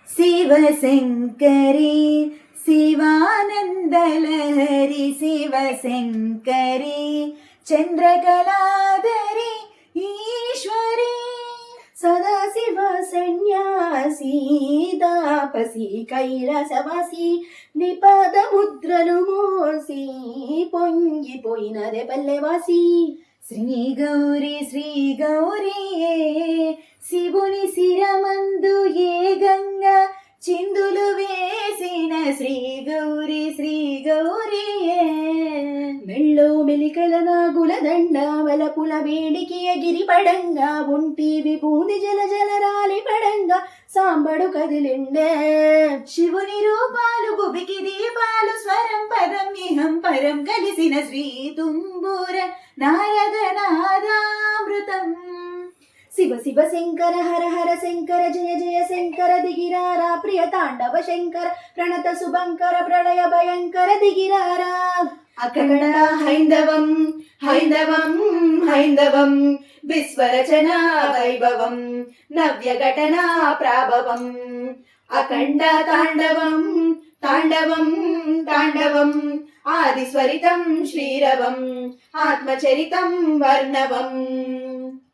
శివశంకరి శివానందలహరి శివశంకరి చంద్రకళాధరి ఈశ్వరి సదాశివ సన్యాసి తాపసి కైలాసవాసి నిపాద ముద్రలు మోసి పొంగిపోయినదే పల్లెవాసి శ్రీ గౌరీ శివుని శిరమందు ఏ గంగా చిందులు వేసిన శ్రీ గౌరీ మెళ్ళో మెలికల నాగుల దండ వలపుల వేడికి ఎగిరి పడంగా ఒంటి విభూది జల జల రాలి పడంగా సాంబడు కదిలిండే శివుని రూపాలు భువికి దీపాలు స్వరం పదం ఇహం పరం కలిసిన శ్రీ తుంబూర నారద నాదామృతం శివ శివ శంకర హర హర శంకర జయ జయ శంకర దిగిరారా ప్రియ తాండవ శంకర ప్రణత శుభంకర ప్రళయ భయంకర దిగిరారా అఖండ హైందవం హైందవం హైందవం విశ్వరచన వైభవం నవ్య ఘటనా ప్రాభవం అఖండ తాండవం తాండవం తాండవం ఆదిస్వరితం శ్రీరవం ఆత్మచరితం వర్ణవం